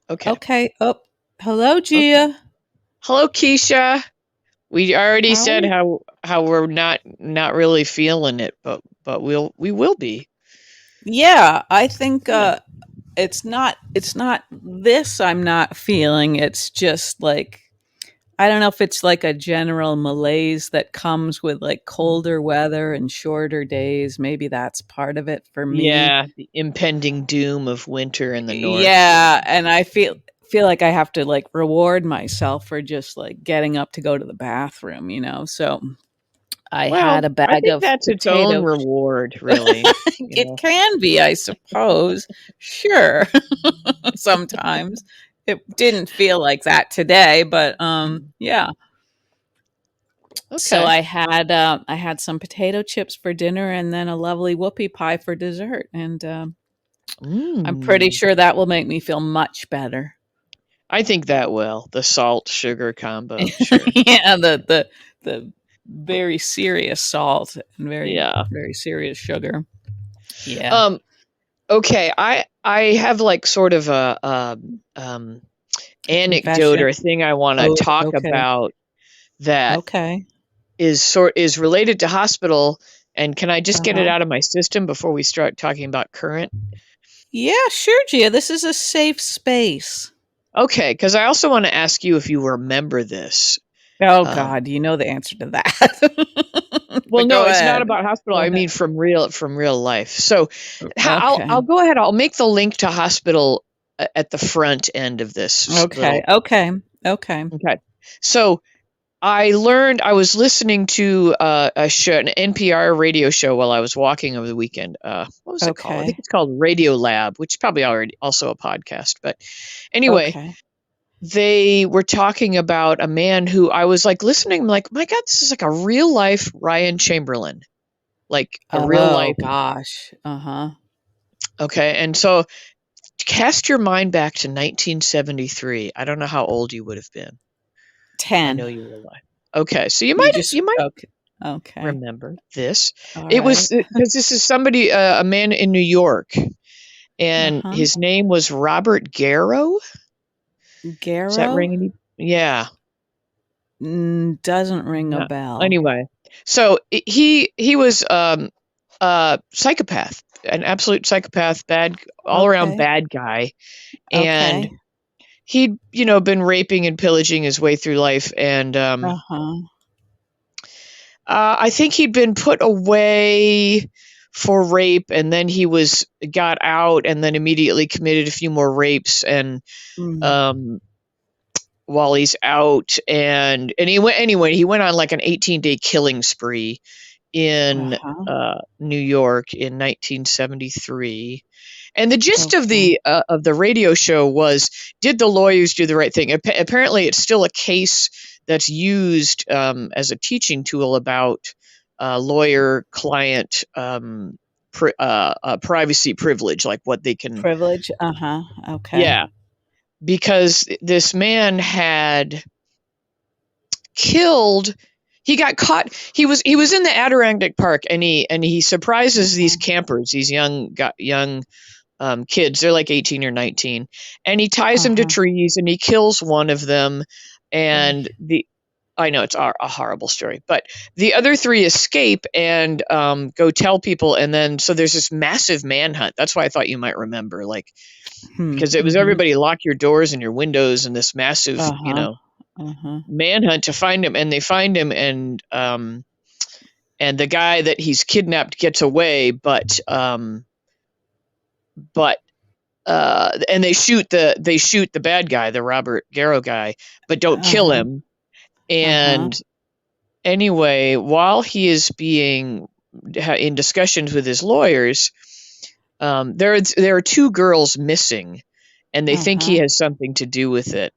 Okay. Okay. Oh, hello, Okay. Gia. Hello, Keisha. We already How are said you? how we're not really feeling it, but we will be. Yeah, I think Yeah. it's not this I'm not feeling. It's just like I don't know if it's like a general malaise that comes with like colder weather and shorter days. Maybe that's part of it for me. Yeah, the impending doom of winter in the north. Yeah, and I feel like I have to like reward myself for just like getting up to go to the bathroom. So I had Well, a I bag think of that's its own potato reward, really. You It know. can be, I suppose. Sure. Sometimes. It didn't feel like that today, but yeah. So Okay. I had some potato chips for dinner and then a lovely whoopie pie for dessert, and I'm pretty Mm. sure that will make me feel much better. I think that will. The salt sugar combo, sure. Yeah, the very serious salt and very Yeah. very serious sugar. Yeah. Um okay, I have like sort of a anecdote Confession. or thing I want to Oh, talk okay. about that Okay. is related to hospital, and can I just get it Uh-huh. out of my system before we start talking about current? Yeah, sure, Gia. This is a safe space. Okay, because I also want to ask you if you remember this. Oh Um, God, you know the answer to that. well, But no, go it's not ahead. about hospital. Go I ahead. mean from real life. So I'll Okay. go ahead. I'll make the link to hospital at the front end of this Okay. little. Okay. Okay. Okay, so I was listening to a show, an NPR radio show while I was walking over the weekend. What was it called? I think Okay. it's called Radio Lab, which is probably already also a podcast. But anyway, Okay. they were talking about a man who I was like listening, I'm like, my God, this is like a real life Ryan Chamberlain, like a real Oh life. gosh. Uh-huh. Okay. And so cast your mind back to 1973. I don't know how old you would have been. I 10. know you were alive. Okay. So you You might, just you might okay. Okay. remember this. All It was right. because this is somebody, a man in New York, and Uh-huh. his name was Robert Garrow. Does that Garrow? ring any? Yeah. Doesn't ring a No. bell. Anyway, so he was a psychopath, an absolute psychopath, bad, all around Okay. bad guy, and Okay. he'd been raping and pillaging his way through life, and Uh-huh. I think he'd been put away for rape, and then he was got out, and then immediately committed a few more rapes, and Mm. um, while he's out, and he went on like an 18-day killing spree in Uh-huh. New York in 1973. And the gist Okay. of the radio show was, did the lawyers do the right thing? Apparently, it's still a case that's used as a teaching tool about lawyer-client privacy privilege, like what they can. Privilege. Uh-huh. Okay. Yeah, because this man had killed. He got caught. He was in the Adirondack Park, and he surprises these Uh-huh. campers, these young kids. They're like 18 or 19, and he ties them to Uh-huh. trees, and he kills one of them. Oy. And the I know it's a horrible story, but the other three escape and go tell people, and then so there's this massive manhunt. That's why I thought you might remember, like Hmm. because it was Mhm. everybody lock your doors and your windows, and this massive, Uh-huh. Uh-huh. manhunt to find him, and they find him, and the guy that he's kidnapped gets away, but and they shoot the bad guy, the Robert Garrow guy, but don't kill Uh-huh. him. Uh-huh. And anyway, while he is being in discussions with his lawyers, there are two girls missing, and they think he Uh-huh. has something to do with it.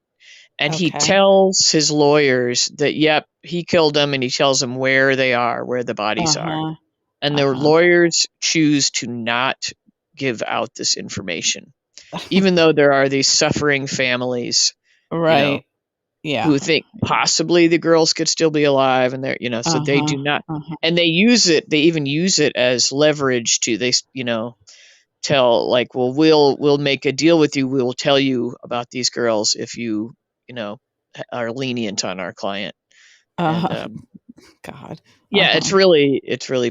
And he Okay. tells his lawyers that, yep, he killed them, and he tells them where they are, where the bodies are. Uh-huh. And the Uh-huh. lawyers choose to not give out this information, even though there are these suffering families, you know, Right. Yeah. who think possibly the girls could still be alive, and so they Uh-huh. do not, Uh-huh. and they even use it as leverage to, tell, like, well, we'll make a deal with you. We will tell you about these girls if you are lenient on our client. And Uh, God. yeah, it's really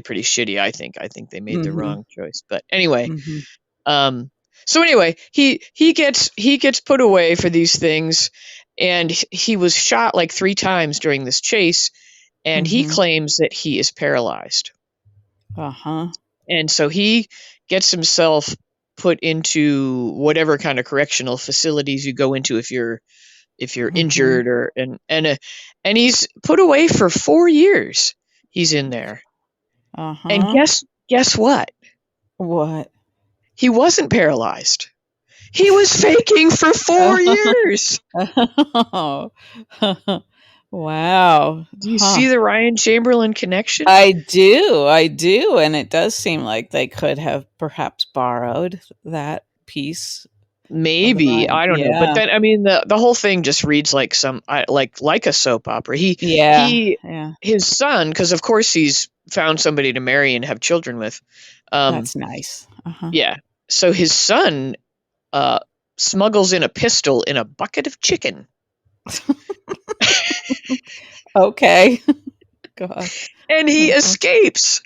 pretty shitty. I think they made the Mm-hmm. wrong choice. But anyway, Mm-hmm. so anyway, he gets put away for these things, and he was shot like 3 times during this chase, and he Mm-hmm. claims that he is paralyzed. Uh-huh. And so he gets himself put into whatever kind of correctional facilities you go into if you're Mm-hmm. injured, or and he's put away for 4 years. He's in there. Uh-huh. And guess what? What? He wasn't paralyzed. He was faking for 4 years. Oh. Wow. Do you see the Ryan Chamberlain connection? I do. And it does seem like they could have perhaps borrowed that piece. Maybe, I don't know. But then, I mean, the whole thing just reads like like a soap opera. His son, because of course he's found somebody to marry and have children with. That's nice. Uh-huh. Yeah. So his son smuggles in a pistol in a bucket of chicken. Okay. God. And he escapes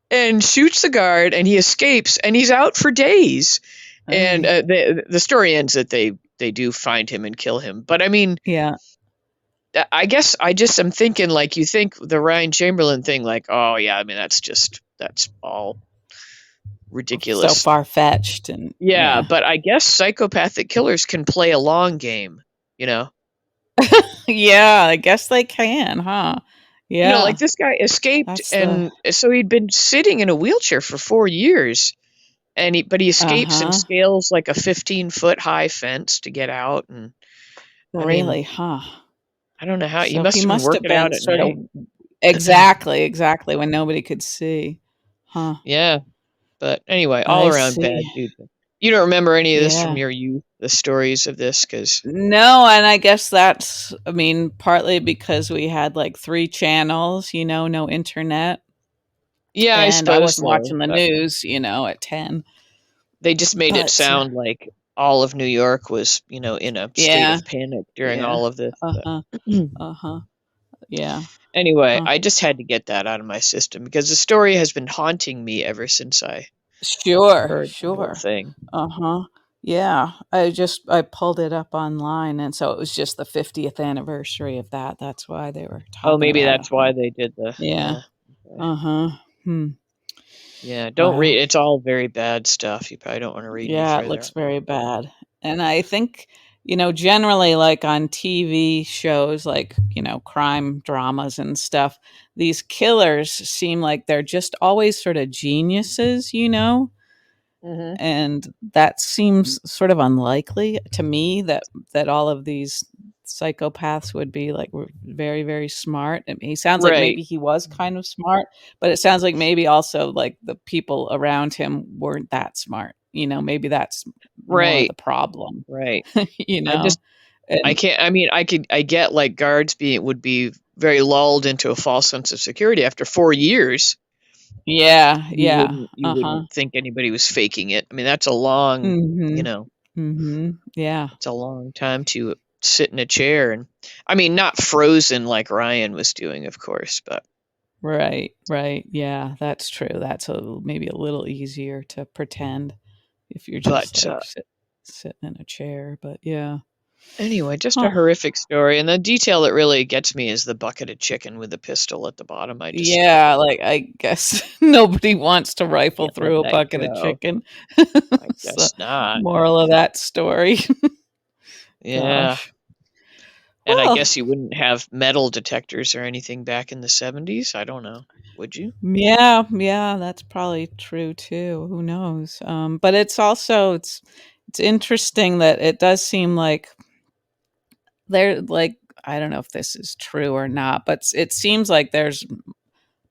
and shoots the guard, and he escapes, and he's out for days. And the story ends that they do find him and kill him. But I mean, yeah, I guess I just am thinking, like, you think the Ryan Chamberlain thing, like, oh yeah, I mean, that's all ridiculous, so far-fetched. And yeah, but I guess psychopathic killers can play a long game, you know. Yeah, I guess they can, huh? Yeah, you know, like, this guy escaped, and so he'd been sitting in a wheelchair for 4 years, but he escapes and scales like a 15-foot high fence to get out. And really, huh? I don't know how. So he must have been out at night. Exactly, when nobody could see, huh? Yeah, but anyway, all around bad dude. You don't remember any of this from your youth, the stories of this? No, and I guess that's, I mean, partly because we had like 3 channels, no internet. Yeah, and I suppose I wasn't watching the news, at 10. They just made it sound like all of New York was, in a state of panic during all of this. Yeah. Anyway, I just had to get that out of my system because the story has been haunting me ever since I heard the whole thing. Yeah, I pulled it up online, and so it was just the 50th anniversary of that. That's why they were talking. Oh, maybe that's why they did the. Yeah. Yeah, don't read. It's all very bad stuff. You probably don't want to read. Yeah, it looks very bad. And I think, generally, like on TV shows, like, crime dramas and stuff, these killers seem like they're just always sort of geniuses, Mm-hmm. And that seems sort of unlikely to me that all of these psychopaths would be like very, very smart. I mean, he sounds like maybe he was kind of smart, but it sounds like maybe also like the people around him weren't that smart. Maybe that's more of the problem. Right. I can't. I mean, I get like guards would be very lulled into a false sense of security after 4 years. Yeah. You wouldn't think anybody was faking it. I mean, that's a long, yeah, it's a long time to sit in a chair, and I mean, not frozen like Ryan was doing, of course, but right, yeah, that's true. That's maybe a little easier to pretend if you're just sitting in a chair. But yeah. Anyway, just a horrific story, and the detail that really gets me is the bucket of chicken with the pistol at the bottom. Like, I guess nobody wants to rifle through a bucket of chicken. I guess not. Moral of that story. Yeah. Gosh. And I guess you wouldn't have metal detectors or anything back in the 70s. I don't know. Would you? Yeah, that's probably true too. Who knows? But it's also it's interesting that it does seem like they're like, I don't know if this is true or not, but it seems like there's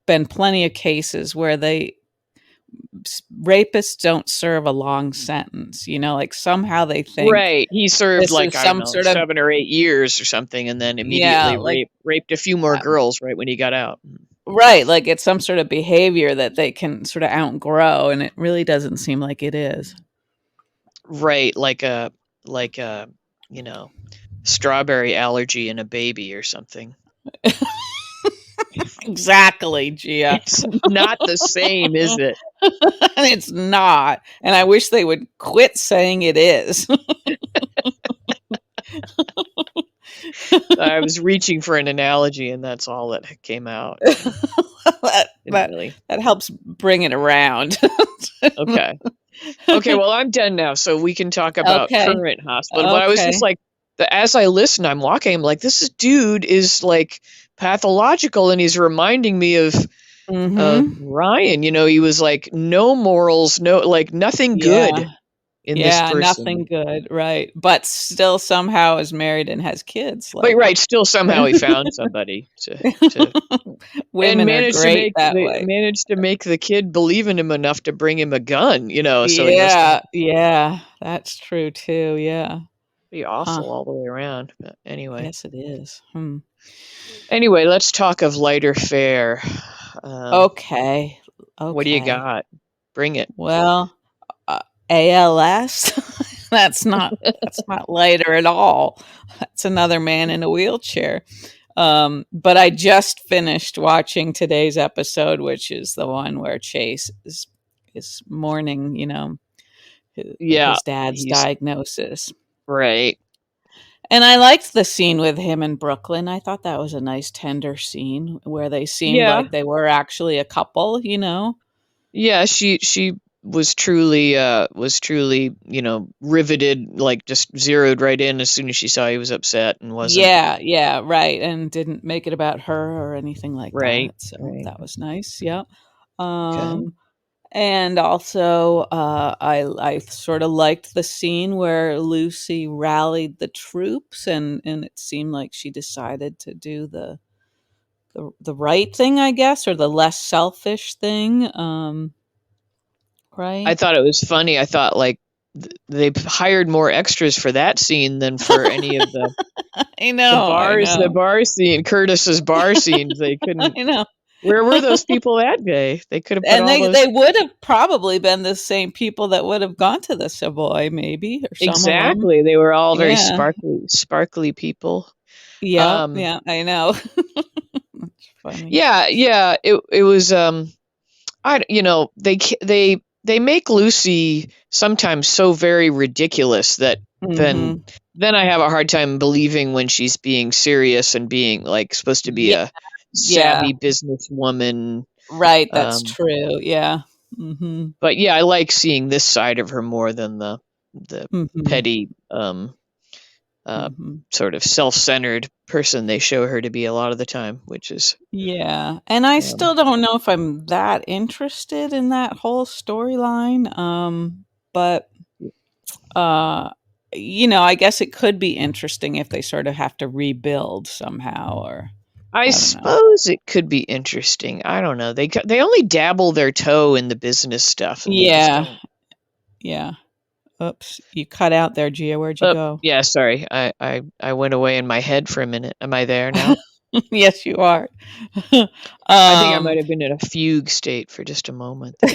been plenty of cases where rapists don't serve a long sentence, like somehow they think he served like, I don't know, 7 or 8 years or something, and then immediately raped a few more girls right when he got out. Right, like it's some sort of behavior that they can sort of outgrow, and it really doesn't seem like it is. Right, like a, you know, strawberry allergy in a baby or something. Exactly, Gia. It's not the same, is it? It's not. And I wish they would quit saying it is. I was reaching for an analogy, and that's all that came out. that, Didn't that, really. that helps bring it around. Okay. Okay, well, I'm done now, so we can talk about Okay. current hospital. But I was just Okay. like, as I listen, I'm walking, I'm like, dude is like pathological, and he's reminding me of Mm-hmm. Ryan. You know, he was like no morals, no, like nothing good Yeah. in this Yeah. Nothing person. good. Right. But still somehow is married and has kids. But Like, right, still somehow he found somebody to and women are great that way. managed to make the kid believe in him enough to bring him a gun. You know, so he must have Yeah. Yeah. That's true too. Yeah. be Huh. awful all the way around. But anyway. Yes, it is. Anyway, let's talk of lighter fare. Um, Okay. what do you Okay. got? Bring it. Well, ALS. That's not lighter at all. That's another man in a wheelchair. But I just finished watching today's episode, which is the one where Chase is mourning, Yeah, his dad's he's diagnosis. right. And I liked the scene with him in Brooklyn. I thought that was a nice, tender scene where they seemed Yeah, like they were actually a couple. yeah. She was truly, riveted, like just zeroed right in as soon as she saw he was upset and wasn't Yeah, yeah, right, and didn't make it about her or anything like that, right. so Right. that was nice, yeah. Okay. Um, and also, I sorta liked the scene where Lucy rallied the troops, and it seemed like she decided to do the right thing, I guess, or the less selfish thing, I right? thought it was funny. I thought like they hired more extras for that scene than for any of I the know, bar scene, Curtis's bar scenes. They couldn't. I know. Where were those people that day? They could have put And all they those. they would have probably been the same people that would have gone to the Savoy, maybe, or some of them. Exactly. They were all very Yeah. sparkly people. Yeah, Um, yeah, I know. That's funny. yeah, yeah. It was. They make Lucy sometimes so very ridiculous that then Mhm. then I have a hard time believing when she's being serious and being like supposed to be Yeah, a yeah. savvy businesswoman. Right, that's Um, true, yeah. Mhm. but yeah, I like seeing this side of her more than the Mhm. petty uh, Mhm. sort of self-centered person they show her to be a lot of the time, which is Yeah, and I um, still don't know if I'm that interested in that whole storyline, but, uh, I guess it could be interesting if they sort of have to rebuild somehow, or I I don't know. suppose it could be interesting. I don't know. They only dabble their toe in the business stuff, and they just Yeah, don't. yeah. Oops, you cut out there, Gia. Where'd you go? Yeah, sorry. I went away in my head for a minute. Am I there now? Yes, you are. I think I might um, have been in a fugue state for just a moment there.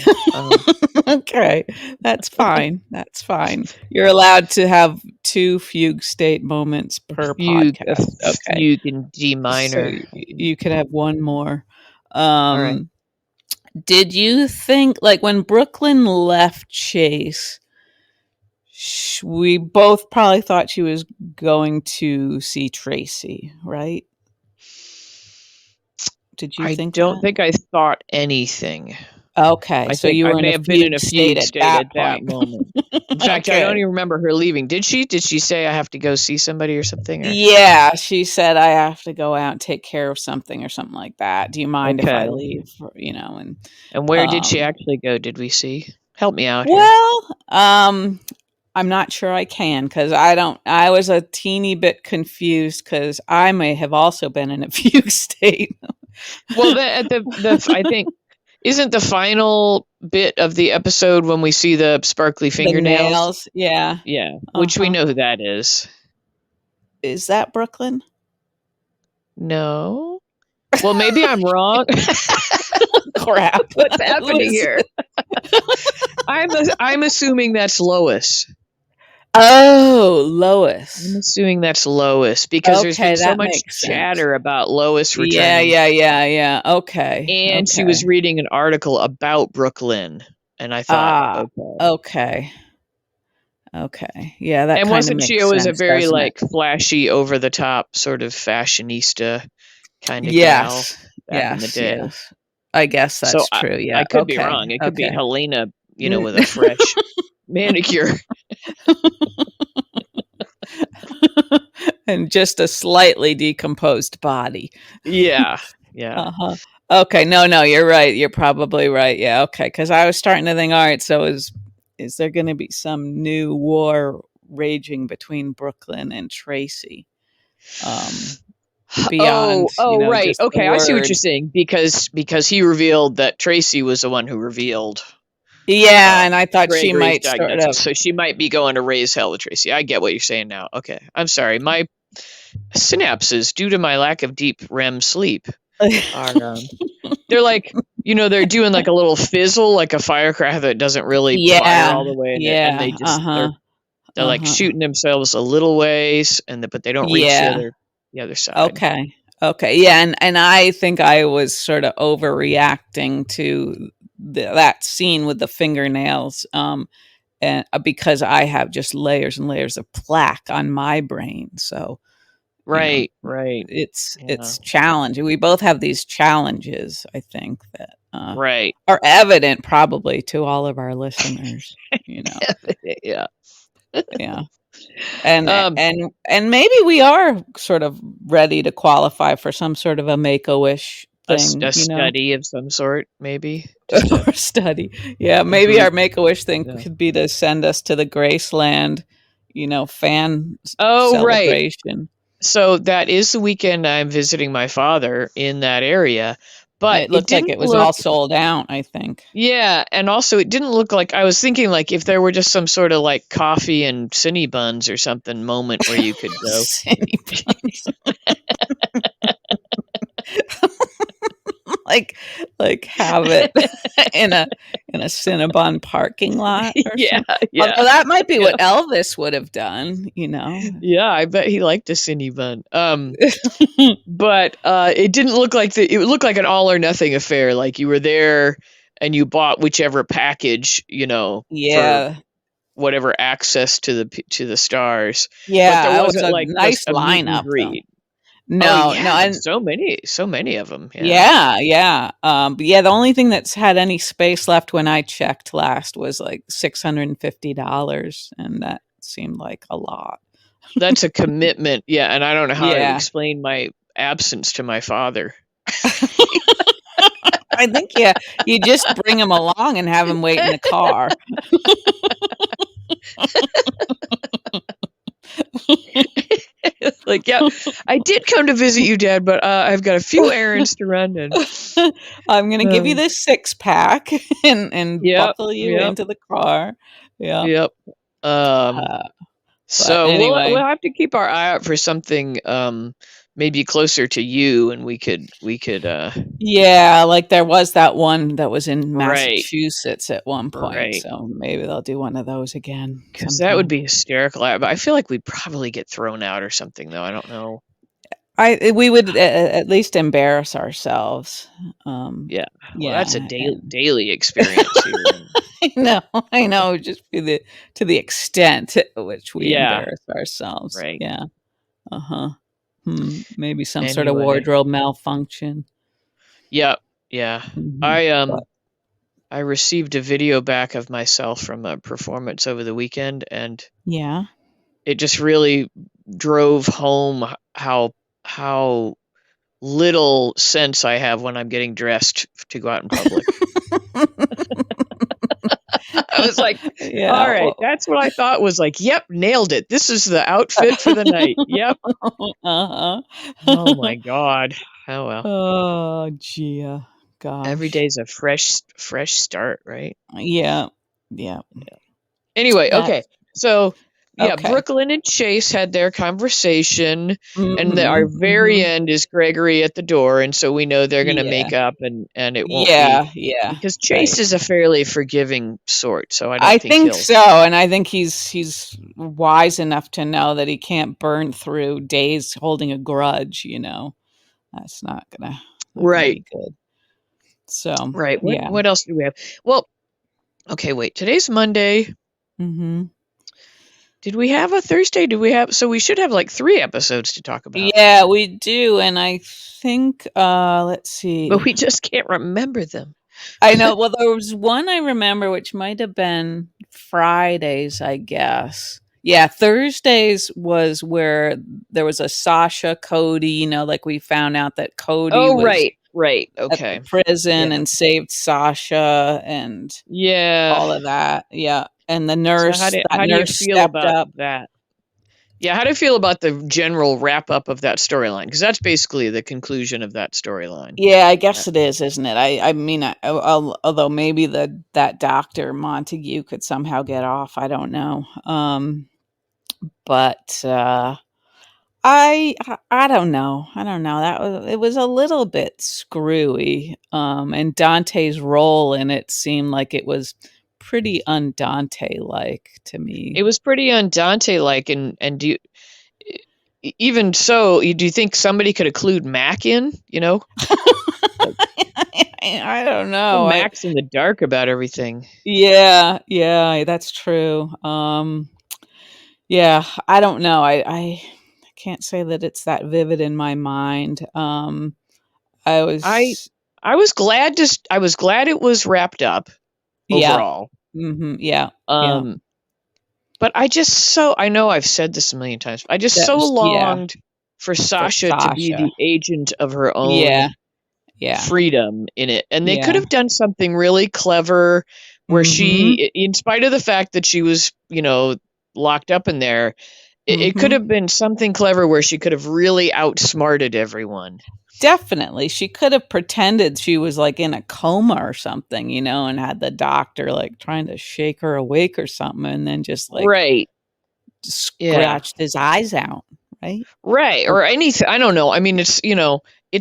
okay, that's fine. That's fine. You're allowed to have two fugue state moments per A podcast. Okay, fugue in D so minor. you could have one more. All right. Um, did you think, like, when Brooklyn left Chase, we both probably thought she was going to see Tracy, right? Did you I think don't that? think I thought anything. Okay, I so think you I were in may a have been in fugue a state fugue at state that at that point. moment. In fact, I don't Okay. even remember her leaving. Did she? Did she say I have to go see somebody or something? Or Yeah, she said I have to go out and take care of something or something like that. Do you mind if I okay. leave? And where did she Um, actually go? Did we see? Help me out here. well, I'm not sure I can because I was a teeny bit confused because I may have also been in a fugue state. Well, I think isn't the final bit of the episode when we see the sparkly The fingernails? nails, yeah. Yeah, which we Uh-huh. know who that is. Is that Brooklyn? No. Well, maybe I'm wrong. Crap. What's happening here? I'm assuming that's Lois. Oh, I'm Lois. assuming that's Lois because there's Okay, been so that much makes sense. chatter about Lois Yeah, returning. yeah. Okay. And she was reading an article about Brook Lynn, and I thought, okay. Yeah, that and kind of wasn't she makes always a sense, very doesn't it? like flashy, over the top sort of fashionista kind of gal Yes. back in the day? I guess So that's true. I Yeah. could be wrong. It could be Okay. Helena, with a fresh manicure. And just a slightly decomposed body. Yeah. Uh-huh. Okay, no, you're right. You're probably right. Yeah, okay. Because I was starting to think, all right, so is there going to be some new war raging between Brook Lynn and Tracy? Beyond, Right. just the Okay, I see what word. you're saying because he revealed that Tracy was the one who revealed Yeah, and I thought she Gregory's might sort of. diagnosis. So she might be going to raise hell with Tracy. I get what you're saying now. Okay. I'm sorry. My synapses, due to my lack of deep REM sleep, are they're like, they're doing like a little fizzle, like a firecracker that doesn't really fire all the way, and they just they're like shooting themselves a little ways, but they don't reach the other side. Okay. Yeah, and I think I was sort of overreacting to that scene with the fingernails, and because I have just layers and layers of plaque on my brain, so Right. it's challenging. We both have these challenges, I think, that right are evident probably to all of our listeners. Yeah. Yeah. And maybe we are sort of ready to qualify for some sort of a Make-A-Wish thing, a study of some sort, maybe just or study. Yeah, maybe group. our Make-A-Wish thing could be to send us to the Graceland, fan celebration. Right. So that is the weekend I'm visiting my father in that area, but it looked like it was all sold out, I think. Yeah, and also it didn't look like, I was thinking like if there were just some sort of like coffee and cine buns or something moment where you could go. like have it in a Cinnabon parking lot or something. Although that might be what Elvis would have done, Yeah, I bet he liked a cine bun. But it didn't look like it looked like an all or nothing affair, like you were there and you bought whichever package, for whatever access to the stars. Yeah, but there wasn't was a like nice a meet and lineup greet. No, and so many of them. Yeah. But the only thing that's had any space left when I checked last was like $650, and that seemed like a lot. That's a commitment. Yeah, and I don't know how to explain my absence to my father. I think you just bring him along and have him wait in the car. Like, yeah, I did come to visit you, Dad, but I've got a few errands to run, and I'm going to give you this 6-pack and buckle you into the car. Yeah. Yep. So anyway. we'll have to keep our eye out for something maybe closer to you, and we could yeah, like there was that one that was in Massachusetts at one point, so maybe they'll do one of those again, because that would be hysterical. I feel like we'd probably get thrown out or something, though. I don't know. We would at least embarrass ourselves. Well, that's a daily experience here. I know, just to the extent to which we embarrass ourselves. Right. Yeah. Maybe some sort of wardrobe malfunction. Yeah. I received a video back of myself from a performance over the weekend, and it just really drove home how little sense I have when I'm getting dressed to go out in public. I was like, all right, that's what I thought was like, yep, nailed it. This is the outfit for the night. Yep. Oh my God. Oh well. Oh, Gia. Gosh. Every day's a fresh start, right? Yeah. Anyway, okay. So yeah, Okay. Brook Lynn and Chase had their conversation, and our Mhm, very mhm. end is Gregory at the door, and so we know they're going to Yeah. make up, and it won't be Yeah, yeah, because Chase right. is a fairly forgiving sort, so I I don't think think he'll. so, and I think he's wise enough to know that he can't burn through days holding a grudge, you know? That's not gonna Right, be good. So, right. What yeah. what else do we have? Well, okay, wait. Today's Monday. Mhm. Did we have a Thursday? Do we have? So we should have like 3 episodes to talk about, Yeah, we do, and I think, let's but we see. just can't remember them. I know, well, there was one I remember which might have been Fridays, I guess. Yeah, Thursdays was where there was a Sasha, Cody, like we found out that Cody Oh, was right, right. at the Okay. prison Yeah. and saved Sasha and Yeah. all of that. Yeah. And So how do that how do you nurse feel stepped about up. that? Yeah, how do you feel about the general wrap up of that storyline? Because that's basically the conclusion of that storyline. Yeah, I guess it is, isn't it? I mean, although maybe that doctor Montague could somehow get off, I don't know. But I don't know. I don't know. It was a little bit screwy. And Dante's role in it seemed like it was pretty undante like to It me. was pretty undante like, and do you, even so, do you think somebody could have clued Mac in? Like, I don't well, know. Mac's in the dark about everything. Yeah, that's true. Yeah, I don't know. I can't say that it's that vivid in my mind. I I was I was glad it was wrapped up Yeah. overall. Yeah. Yeah. Um, but I know I've said this a million times. I just That so was yeah, longed for for Sasha to be Sasha. the agent of her own Yeah. Yeah. freedom in it. And they could Yeah. have done something really clever where Mhm. in spite of the fact that she was, locked up in there, it could Mhm. have been something clever where she could have really outsmarted everyone. Definitely. She could have pretended she was, like, in a coma or something, and had the doctor, like, trying to shake her awake or something, and then just, like, Right. Yeah. scratched his eyes out, right? Right. Or Or anything. I don't know. I mean, it's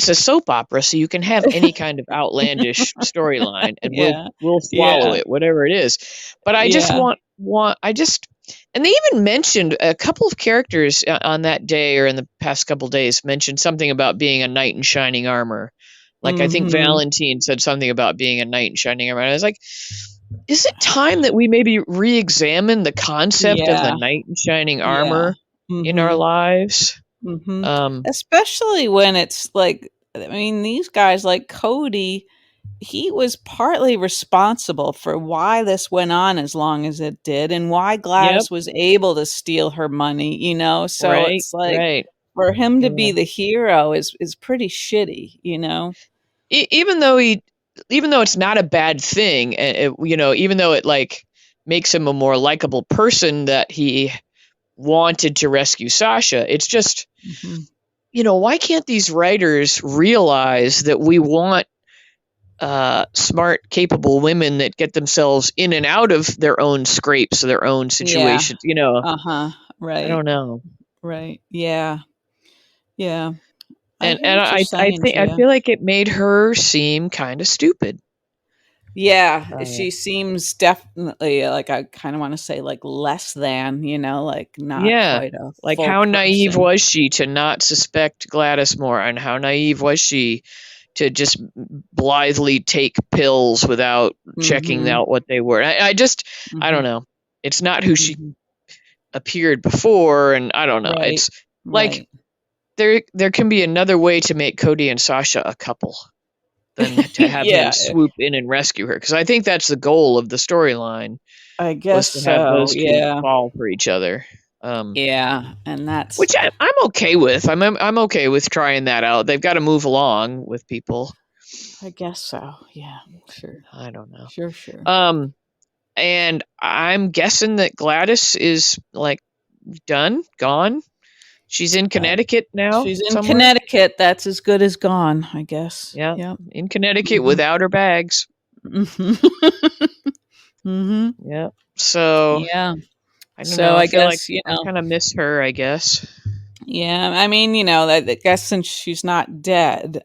a soap opera, so you can have any kind of outlandish storyline and we'll Yeah. we'll swallow Yeah. it, whatever it is. But I just Yeah. want I just and they even mentioned a couple of characters on that day or in the past couple days mentioned something about being a knight in shining armor. Like I think Mhm. Valentin said something about being a knight in shining armor. And I was like, is it time that we maybe re-examine the concept of the Yeah. knight in shining Yeah. armor in our Mhm. lives? Mhm. Um, Especially when it's like, I mean, these guys like Cody, he was partly responsible for why this went on as long as it did and why yep, Gladys was able to steal her money. So right, it's like right. for him to Yeah. be the hero is pretty shitty. E- even though he, even though it's not a bad thing, even though it like makes him a more likable person that he wanted to rescue Sasha, it's just, Mhm. why can't these writers realize that we want smart, capable women that get themselves in and out of their own scrapes, their own Yeah. situations? Uh-huh. I Right. don't know. Right. Yeah. Yeah. I And hear and what you're I saying, think I Gia. feel like it made her seem kind of stupid. Yeah, Uh, she seems definitely like I kind of want to say like less than, like not yeah, quite a like full how naive person. was she to not suspect Gladys more, and how naive was she to just blithely take pills without checking Mhm. out what they were? I don't Mhm. know. It's not who she Mhm. appeared before, and I don't know. Right. It's like Right. there can be another way to make Cody and Sasha a couple than to have him Yeah, swoop in and rescue her, because I think that's the goal of the storyline, I was guess to have so. those two Yeah. fall for each other. Yeah, and that's Which I'm okay with. I'm okay with trying that out. They've got to move along with people. I guess so. Yeah. Sure. I don't know. Sure, sure. Um, and I'm guessing that Gladys is like done, gone. She's in Uh, Connecticut now, she's in somewhere. Connecticut. That's as good as gone, I guess. Yeah, Yep. in Connecticut Mhm. without her bags. Mhm. Mhm. Yeah. So Yeah. I don't So know. I I feel like guess, I kind of miss her, I guess. yeah, I mean, I guess since she's not dead,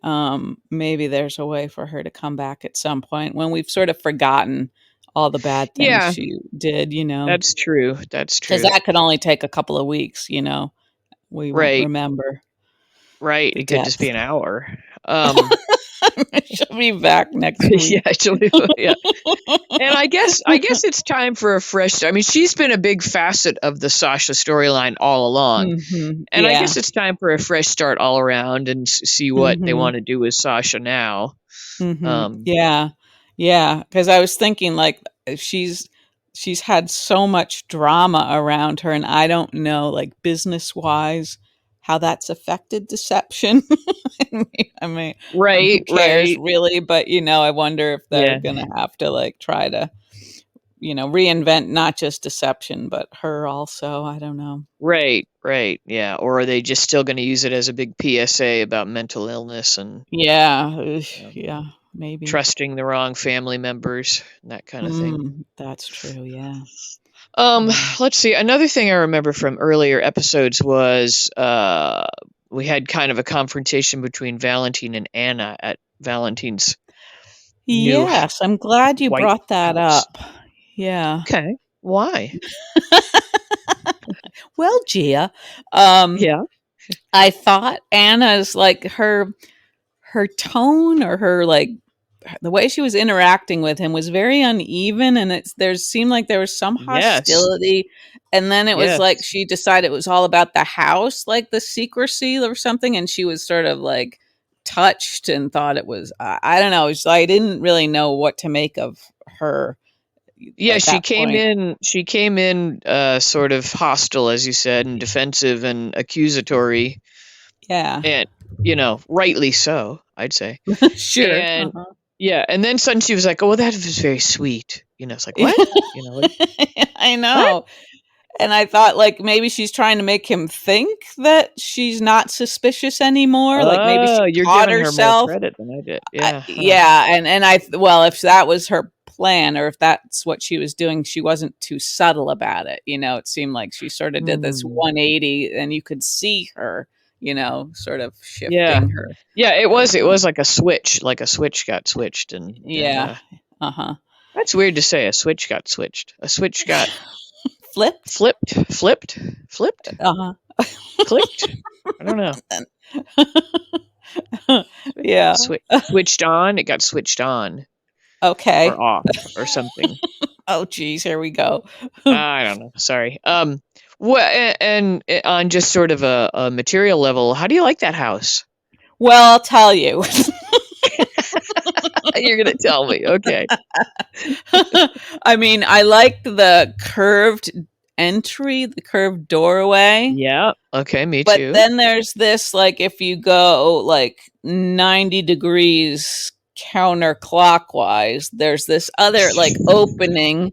maybe there's a way for her to come back at some point when we've sort of forgotten all the bad things Yeah, she did, that's true. That's because true. that could only take a couple of weeks, we won't Right. remember Right. the It could just death. be an hour. Um, She'll be back next yeah, week. actually, yeah. And I guess it's time for a fresh. I mean, she's been a big facet of the Sasha storyline all along, and I Yeah. guess it's time for a fresh start all around and see what they hmm want to do with Sasha now. Um, Yeah. Yeah. Because I was thinking, like, she's had so much drama around her, and I don't know, like, business wise, how that's affected deception. I mean, who right, cares right, really? But I wonder if they're yeah, gonna have to like try to reinvent not just deception, but her also. I don't know. right, right, yeah. Or are they just still going to use it as a big PSA about mental illness and Yeah. Ugh, um, yeah. Maybe. trusting the wrong family members and that kind of thing? That's true. Yeah. Um, Yeah. let's see. Another thing I remember from earlier episodes was we had kind of a confrontation between Valentin and Anna at Valentin's new Yes, I'm glad you white brought that house. up. Yeah. Okay. Why? Well, Gia, um, Yeah. I thought Anna's like her tone or her like the way she was interacting with him was very uneven, and there seemed like there was some Yes. hostility, and then it was like Yes. she decided it was all about the house, like the secrecy or something, and she was sort of like touched and thought it was I don't know, so I didn't really know what to make of her Yeah, at that point. she came in sort of hostile, as you said, and defensive and accusatory, Yeah. and rightly so, I'd say. Sure. And Uh-huh. yeah, and then suddenly she was like, "Oh, well, that was very sweet." It's like, "What?" Like, I "What?" know. And I thought like maybe she's trying to make him think that she's not suspicious anymore. Like maybe Oh, she you're caught giving her more herself. credit than I did. Yeah, huh. Yeah, and well, if that was her plan or if that's what she was doing, she wasn't too subtle about it. It seemed like she sort of did this Hmm. 180, and you could see her, sort of Yeah. shifting her Yeah, it her was it tone. was like a switch got switched and Yeah. Uh-huh. that's weird to say, a switch got switched. A switch got Flipped. flipped, Uh-huh. clicked. I don't know. Yeah. Switched on, it got switched on or Okay. off or something. Oh, geez, here we go. I don't know. Sorry. On just sort of a material level, how do you like that house? Well, I'll tell you. You're gonna tell me. Okay. I mean, I liked the curved entry, the curved doorway. Yeah. Okay, me But too. then there's this, like, if you go like 90 degrees counterclockwise, there's this other like opening.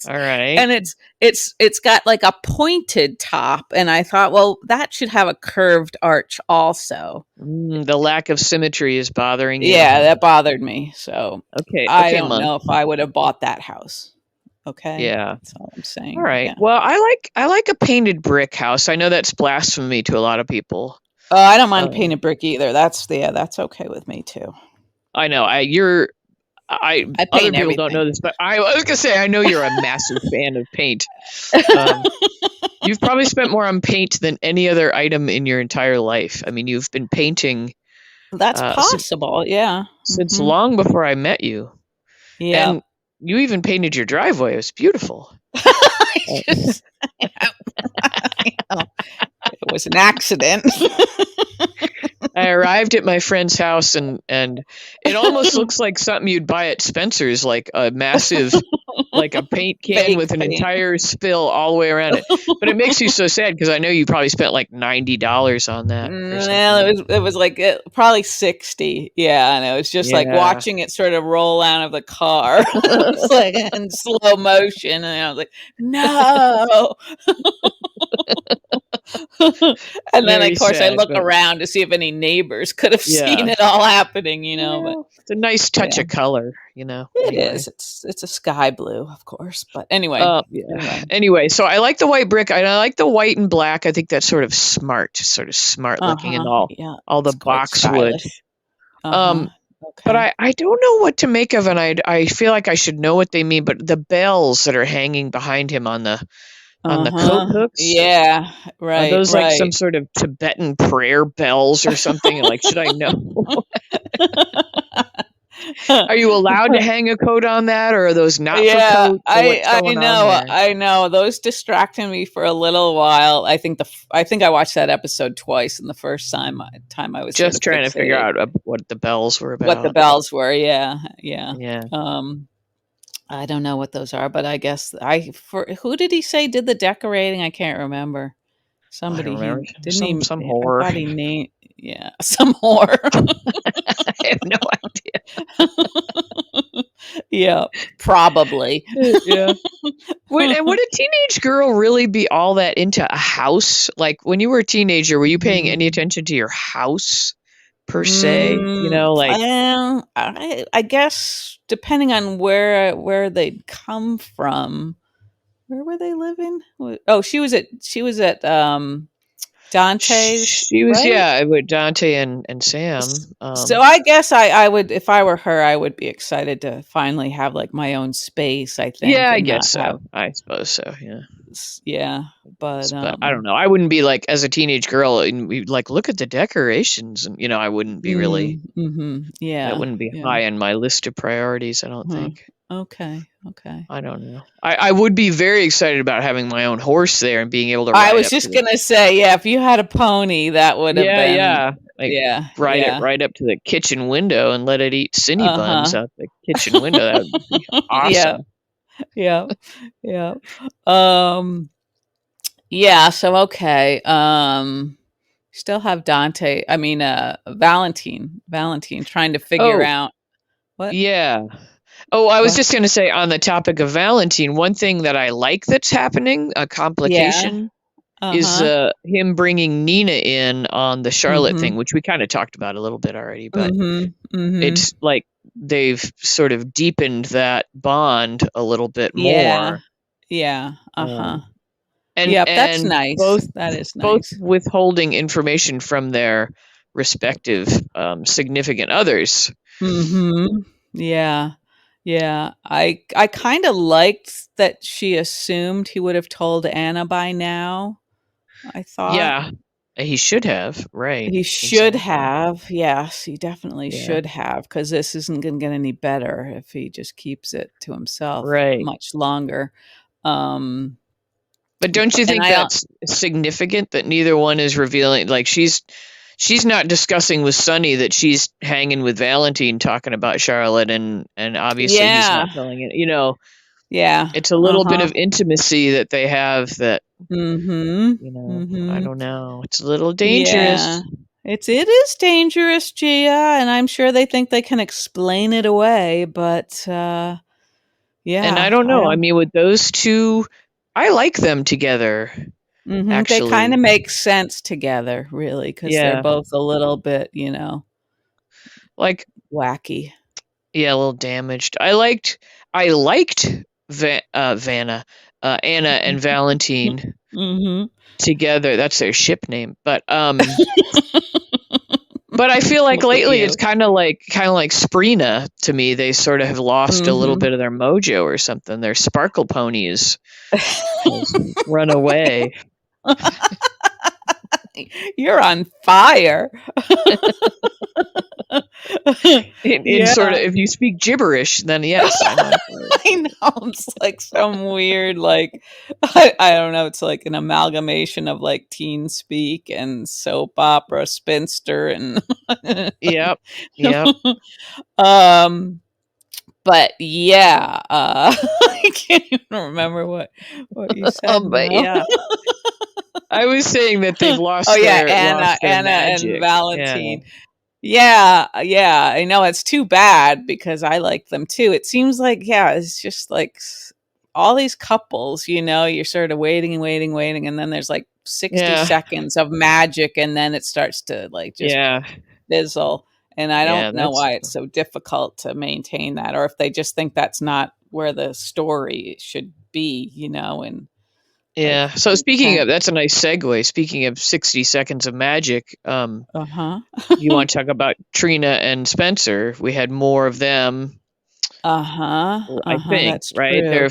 All right. And it's got like a pointed top, and I thought, well, that should have a curved arch also. The lack of symmetry is bothering you, Yeah, huh? that bothered me. So Okay. I Okay, don't monk. know if I would have bought that house. Okay, Yeah. that's all I'm All saying. right. Yeah. Well, I like a painted brick house. I know that's blasphemy to a lot of people. Oh, I don't mind Um, painted brick either. That's okay with me too. I know. I I other paint people don't everything. know this, but I was gonna say I know you're a massive fan of paint. Um, you've probably spent more on paint than any other item in your entire life. I mean, you've been painting That's since possible. Yeah. long before I met you, Yeah. and you even painted your driveway. It was beautiful. I Uh, just, it was an accident. I arrived at my friend's house and it almost looks like something you'd buy at Spencer's, like a massive, like a paint can Fake with an paint. entire spill all the way around it. But it makes you so sad because I know you probably spent like $90 on that or Well, something. it was like probably 60. Yeah, and it was just like Yeah. watching it sort of roll out of the car. It was like in slow motion, and I was like, no. And then, of Very course, I sad, look but around to see if any neighbors could have seen yeah. it all happening, but Well, it's a nice touch yeah, of color, it anyway. is. It's a sky blue, of course. But anyway, Yeah. Anyway, so I like the white brick. I like the white and black. I think that's sort of smart looking, and yeah, all the it's quite boxwood. stylish. Um, but Okay. I don't know what to make of, and I feel like I should know what they mean. But the bells that are hanging behind him on the coat hooks, Yeah. are Right. those like some Right. sort of Tibetan prayer bells or something? Like, should I know? Are you allowed to hang a coat on that, or are those not for Yeah, coats, or what's I going on know, there? I know. Those distracted me for a little while. I think I watched that episode twice, and the first time I was sort Just of trying to figure fixated out what the bells were what the about. bells were. Yeah, yeah. Yeah, I don't know what those are, but I guess I for who did he say did the decorating? I can't remember. I don't Somebody he remember. didn't he. Some I whore. thought he named. Yeah, some whore. I have no idea. Yeah, probably. Yeah. Would a teenage girl really be all that into a house? Like, when you were a teenager, were you paying any Mm. attention to your house per se? Like, I guess depending on where they'd come from. Where were they living? Oh, she was at Dante's, she was, right? yeah, with Dante and Sam. So I guess I would, if I were her, I would be excited to finally have like my own space, I Yeah, think, I and not guess have, so. I suppose so. Yeah. yeah, but But I don't know. I wouldn't be like, as a teenage girl, and we like, look at the decorations, and I wouldn't be really. That yeah, wouldn't be yeah. high on my list of priorities, I don't Huh. think. Okay, okay. I don't know. I would be very excited about having my own horse there and being able to I ride was up to just the. gonna say, yeah, if you had a pony, that would have Yeah, been, yeah. Like, yeah, ride it yeah. right up to the kitchen window and let it eat Cinny buns Uh-huh. out the kitchen window. That would be Yeah, awesome. yeah, yeah. Um, yeah, so okay. Still have Dante, I mean, Valentin trying to figure Oh, out what? yeah. Oh, I was What? just going to say, on the topic of Valentine, one thing that I like that's happening, a Yeah. complication, is Uh-huh. him bringing Nina in on the Charlotte thing, Mhm. which we kind of talked about a little bit already, but Mhm. Mhm. it's like they've sort of deepened that bond a little bit Yeah. more. Yeah. Uh-huh. Um, and Yep, that's and nice. That is both nice. withholding information from their respective significant others. Mhm. Yeah. Yeah. I kind of liked that she assumed he would have told Anna by now. I thought Yeah, he should have. Right. he should Exactly. have. Yes, he definitely Yeah. should have, because this isn't going to get any better if he just keeps it to himself Right. much longer. Um But don't you and think that's significant that neither one is revealing? Like, she's not discussing with Sonny that she's hanging with Valentine, talking about Charlotte, and obviously he's yeah. not telling it. Yeah. It's a little bit Uh-huh. of intimacy that they have that, Mhm. I Mhm. don't know. It's a little Yeah. dangerous. It is dangerous, Gia, and I'm sure they think they can explain it away, but And I yeah, don't I know. I don't. mean, with those two, I like them together, They kind actually. of make sense together, really, because they're Yeah. both a little bit, Like, wacky. yeah, a little damaged. I liked Vanna, Anna and Valentine Mhm. together. That's their ship name. But I feel like Look at lately it's you. kind of like Sprina to me. They sort of have lost a little Mhm. bit of their mojo or something. Their sparkle ponies has run away. You're on fire. In sort of, Yeah. if you speak gibberish, then yes, I'm on fire. I know, it's like some weird, like, I don't know, it's like an amalgamation of like teen speak and soap opera spinster and Yep, yep. um but yeah, I can't even remember what you said But now. yeah, I was saying that they've Oh lost yeah, their Anna and magic. Yeah. Valentine. Yeah, yeah, I know, it's too bad because I like them too. It seems like, yeah, it's just like all these couples, you're sort of waiting and waiting, waiting, and then there's like 60 Yeah. seconds of magic, and then it starts to like just Yeah. fizzle. And I Yeah. don't know why it's so difficult to maintain that, or if they just think that's not where the story should be, and like Yeah. So you speaking can't. of, that's a nice segue. Speaking of 60 seconds of magic, Uh-huh. you want to talk about Trina and Spencer? We had more of them, Uh-huh. I Uh-huh. think, That's right? true.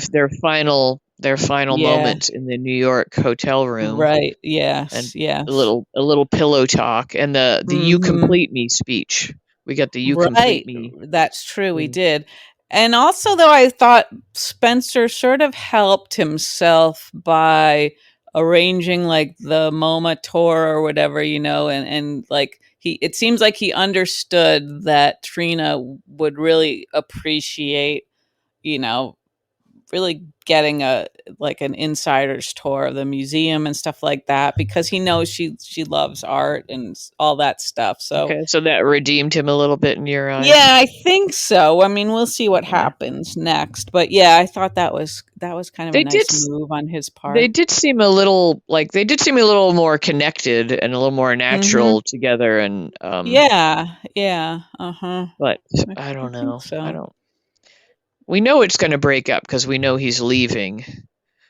Their final Yeah. moments in the New York hotel room, Right. and Yes. a Yes. little pillow talk, and the "You Mm-hmm. complete me" speech. We got the "You complete Right. me." That's true. We thing. did. And also, though, I thought Spencer sort of helped himself by arranging like the MoMA tour or whatever, and like it seems like he understood that Trina would really appreciate, you know, really getting an insider's tour of the museum and stuff like that, because he knows she loves art and all that stuff. So Okay, so that redeemed him a little bit in your eyes. yeah, I think so. I mean, we'll see what Yeah. happens next, but yeah, I thought that was kind of a They did. nice move on his They part. did seem a little like they did seem a little more connected and a little more Mhm. natural together, and Yeah, yeah. Uh-huh. but I I don't think know. I so. don't. We know it's going to break up because we know he's leaving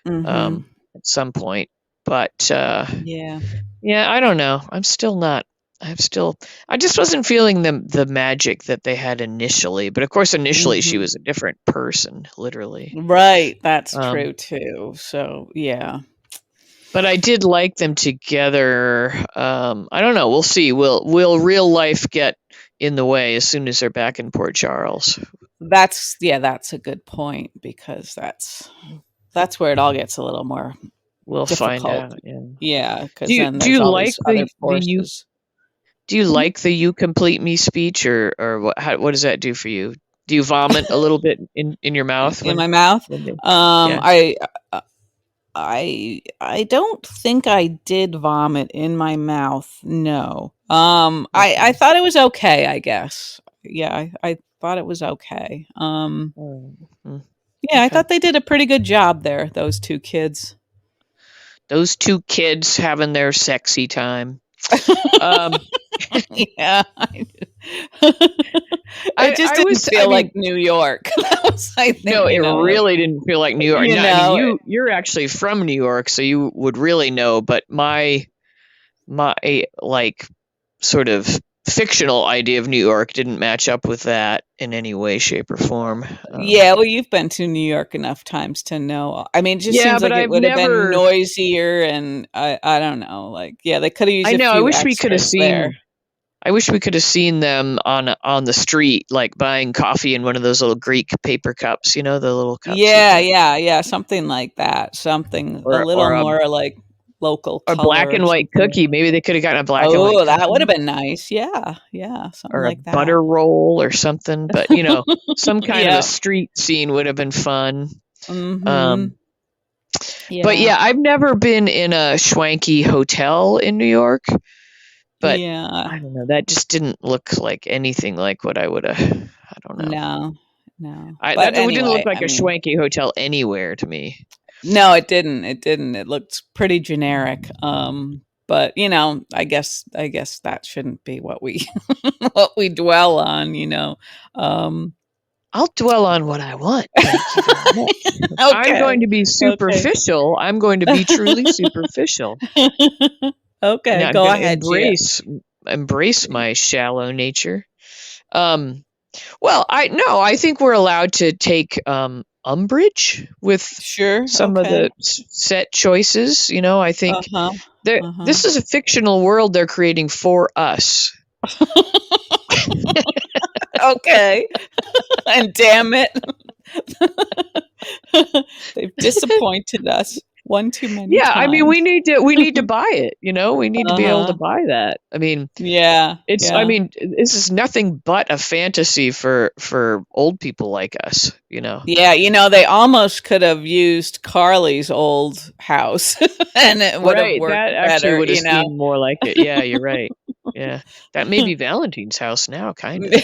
Mhm. at some point. But Yeah. yeah, I don't know. I'm still not. I just wasn't feeling the magic that they had initially. But of course, initially she Mhm. was a different person, literally. Right, that's Um, true too. So, yeah. but I did like them together. I don't know. We'll see. Will real life get in the way as soon as they're back in Port Charles? That's a good point, because that's where it all gets a little more We'll find difficult. out. Yeah. Yeah, Do because you then do there's you all like these other the you forces. do you Mhm. like the "You complete me" speech, or what does that do for you? Do you vomit a little bit in your mouth In my mouth. when they Um, yeah. I uh, I don't think I did vomit in my mouth. No. I Okay. thought it was okay, I guess. Yeah, I thought it was okay. Oh, mm, Yeah, I okay. thought they did a pretty good job there, those two kids. Those 2 kids having their sexy time. Um, Yeah. It just didn't I feel like mean, New York. That was, I no, think, it like, really didn't feel like New York. No, I mean, it you're actually from New York, so you would really know, but my like sort of fictional idea of New York didn't match up with that in any way, shape, or form. Yeah, well, you've been to New York enough times to know. I mean, it just Yeah, seems but like it I've would have been never. noisier, and I don't know, like, yeah, they could have used I a know. I few wish we could have extras there. seen. I wish we could have seen them on the street, like buying coffee in one of those little Greek paper cups. You know, the little cups you Yeah, get, yeah, yeah, something like that. Something a or little more like local a color black or and white something. cookie. Maybe they could have gotten a black and white Oh, that would have cookie, been nice. Yeah, yeah, something or a like that. butter roll, or something. But some kind of a Yeah. street scene would have been fun. Mhm. Um, but Yeah. yeah, I've never been in a schwanky hotel in New York. But Yeah. I don't know. That just didn't look like anything like what I would have. I don't know. No. No. That But didn't look anyway, like I a mean, schwanky hotel anywhere to me. no, it didn't. It didn't. It looked pretty generic. But I guess that shouldn't be what we what we dwell on. Um I'll dwell on what I want. Thank you very much. If I'm Okay. going to be Okay. superficial, I'm going to be truly superficial. And Okay, I'm go going to ahead, Gia. embrace my shallow nature. Um, well, I think we're allowed to take umbrage with Sure. some of Okay. the set choices. I think Uh-huh. Uh-huh. this is a fictional world they're creating for us. Okay. And damn it. They've disappointed us one too many Yeah, I mean, times. we need to buy it. We need to be able to Uh-huh. buy that. I mean, Yeah. I Yeah. mean, this is nothing but a fantasy for old people like us. Yeah, they almost could have used Carly's old house and it would have Right, worked that actually better, would have seemed more like it. Yeah, you're right. Yeah, that may be Valentine's house now, kind of.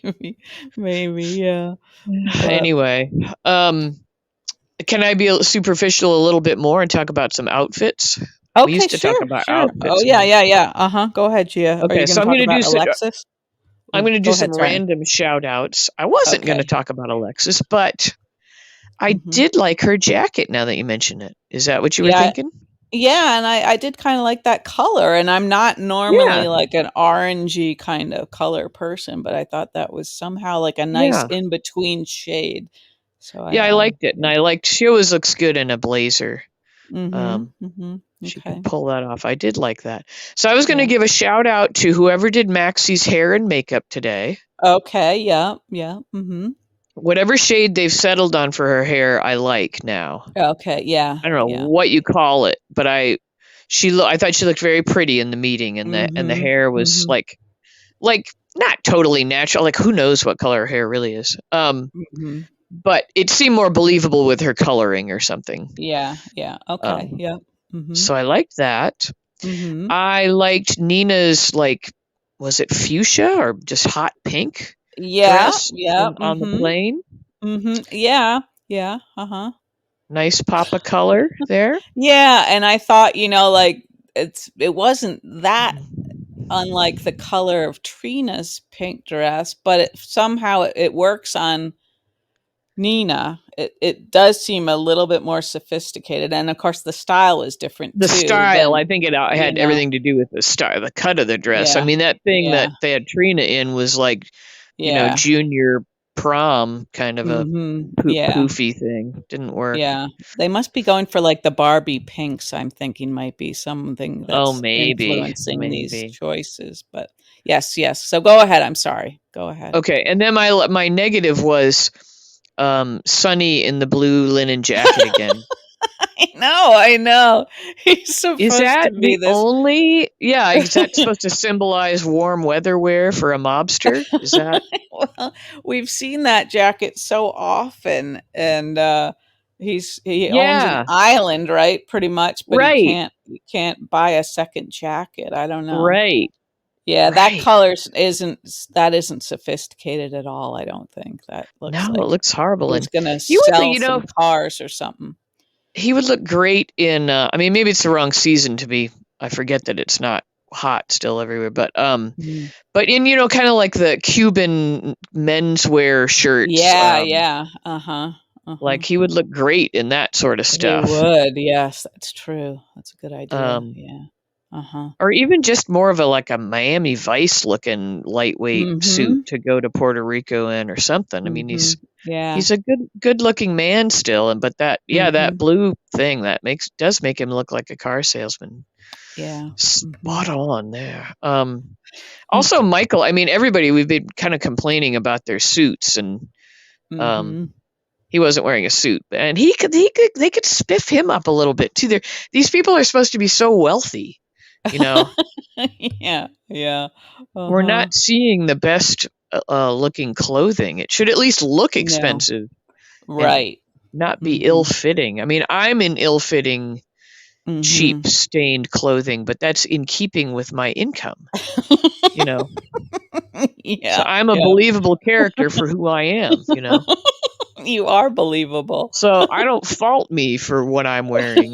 Maybe, maybe, yeah. But Anyway, can I be superficial a little bit more and talk about some outfits? We Okay, used to talk sure, about sure. Oh outfits yeah, more. yeah, yeah. Go ahead, Gia. Are Okay, you going so to talk about Alexis? I'm going to do Go some ahead. Sorry. random shout outs. I wasn't going to Okay. talk about Alexis, but I Hmm. did like her jacket now that you mention it. Is that what you were Yeah, thinking? yeah, and I did kind of like that color, and I'm not Yeah, normally like an orangey kind of color person, but I thought that was somehow like a nice yeah. in between shade. So Yeah, I liked it. And yeah. I liked she always looks good in a blazer. Mm-hmm. Um, Mm-hmm. she can Okay. pull that off. I did like that. So I was going to Yeah. give a shout out to whoever did Maxie's hair and makeup today. Okay. Yeah. Yeah. Mm-hmm. Whatever shade they've settled on for her hair, I like now. Okay. Yeah. I don't know Yeah. what you call it, but I thought she looked very pretty in the meeting, and the Mm-hmm. hair was Mm-hmm. like not totally natural. Like who knows what color her hair really is. Mm-hmm. But it seemed more believable with her coloring or something. Yeah. Yeah. Okay. Um, Yeah. Mm-hmm. so I liked that. Mm-hmm. I liked Nina's was it fuchsia or just hot pink Yeah. dress Yeah. on the Mm-hmm. plane. Mm-hmm. Yeah. Yeah. Uh-huh. Nice pop of color there. Yeah, and I thought, like it wasn't that unlike the color of Trina's pink dress, but somehow it works on Nina. It does seem a little bit more sophisticated, and of course the style is different The too style, I than, think it you had know. everything to do with the style, the cut of the dress. I Yeah. mean, that thing Yeah. that they had Trina in was like, Yeah. junior prom kind of a Mhm. Yeah. poofy thing. Didn't work. Yeah. They must be going for like the Barbie pinks, I'm thinking might be something Oh, that's maybe, influencing these maybe. choices, but yes, yes. So go ahead. I'm sorry. Go ahead. Okay, and then my negative was Sonny in the blue linen jacket again. I know, I know. He's Is supposed to that be the this. only yeah, is that supposed to symbolize warm weather wear for a mobster? Is that Well, we've seen that jacket so often, and he owns an Yeah, island, right? Pretty much, but right, he can't buy a second jacket. I don't know. right, Yeah, that right. color isn't sophisticated at all, I don't think. That looks No, it like looks horrible, he was and gonna he would, sell some cars or something. he would look great in, I mean, maybe it's the wrong season to be I forget that it's not hot still everywhere, Mhm. but in, kinda like the Cuban menswear shirts, Yeah, yeah. Uh-huh. Uh-huh. like, he would look great in that sorta He stuff. would, yes, that's true. That's a good idea, Um, yeah. Uh-huh. or even just more of a Miami Vice looking lightweight suit Mhm. to go to Puerto Rico in or something. I mean, Mhm. Yeah. he's a good-looking man still, and but that Mhm. blue thing that does make him look like a car salesman. Yeah. Mhm. Spot on there. Mm. Also Michael, I mean, everybody, we've been kinda complaining about their suits, and, um, Mhm. he wasn't wearing a suit, and they could spiff him up a little bit too. These people are supposed to be so wealthy, you know? Yeah, yeah. We're Uh-huh. not seeing the best, looking clothing. It should at least look No. expensive and Right. not be Mhm. ill-fitting. I mean, I'm in ill-fitting, cheap, Mhm. stained clothing, but that's in keeping with my income, you know? So Yeah, I'm a yeah. believable character for who I am, you know? You are believable. So I don't fault me for what I'm wearing.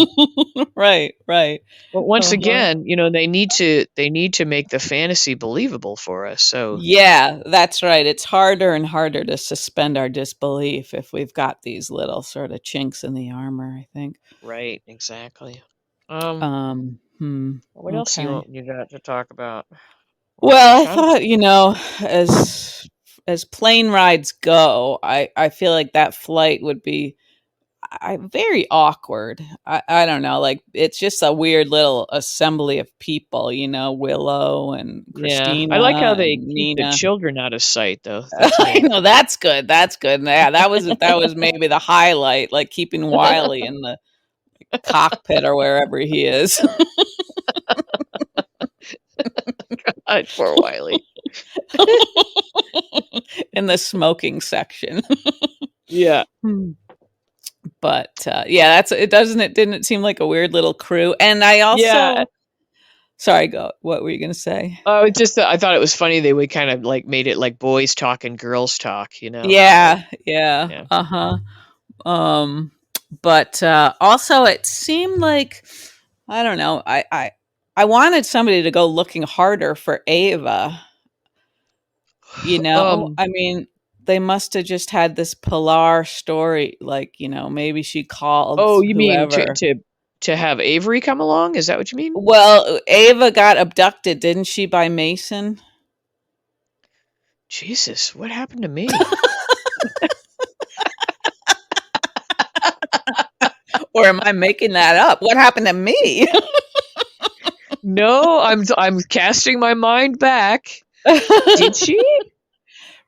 Right, right. But once Uh-huh. again, they need to make the fantasy believable for us. So Yeah, that's right. It's harder and harder to suspend our disbelief if we've got these little sort of chinks in the armor, I think. right, exactly. What else Okay. you got to talk about? We Well, I kind of thought, as plane rides go, I feel like that flight would be very awkward. I don't know, like it's just a weird little assembly of people, Willow and Yeah, I like how Christina they and keep the Nina. children out of sight, though. That's I neat. know that's good. That's good. Yeah, that was maybe the highlight, like keeping Wiley in the cockpit or wherever he is. Poor Wiley. In the smoking section. Yeah, Hmm. But yeah, it didn't it seem like a weird little crew. And I yeah. also, sorry, go. What were you going to say? Oh, it's just that I thought it was funny they would kind of made it like boys talk and girls talk. Like Yeah, yeah. yeah, Uh-huh. Um but also it seemed like I don't know. I wanted somebody to go looking harder for Ava. Um, I mean, they must have just had this Pilar story. Like, maybe she called oh, you mean whoever. to have Avery come along? Is that what you mean? Well, Ava got abducted, didn't she, by Mason? Jesus, what happened to me? Or am I making that up? What happened to me? No, I'm casting my mind back. Did she?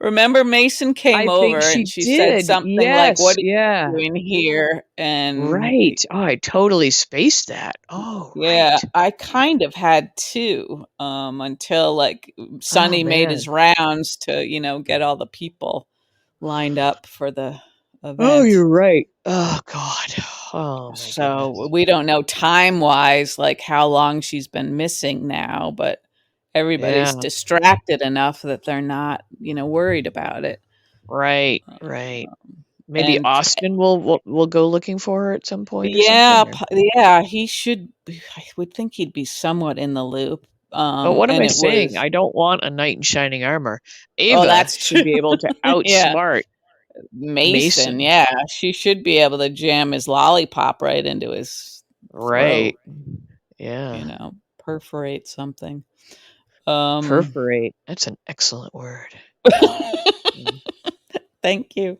Remember, Mason came I think over she and she said did. something like, Yes, "What are yeah. you doing here?" And Right. Oh, I totally spaced that. Oh, yeah, right. I kind of had too, until like Oh Sonny made his man. rounds to, get all the people lined up for the Oh, event. you're right. Oh God. Oh my So goodness. we don't know time wise, like how long she's been missing now, but everybody's Yeah. distracted enough that they're not, worried about it. Right. Right. Maybe And Austin will go looking for her at some point or yeah, something. Or yeah, he should. I would think he'd be somewhat in the loop. but what am And I it saying? was, I don't want a knight in shining armor. oh, Ava that's should true. be able to Yeah, outsmart Mason. Mason. Yeah, she should be able to jam his lollipop right into his throat. Right. Yeah. Perforate something. Um, Perforate. That's an excellent word. Mm. Thank you.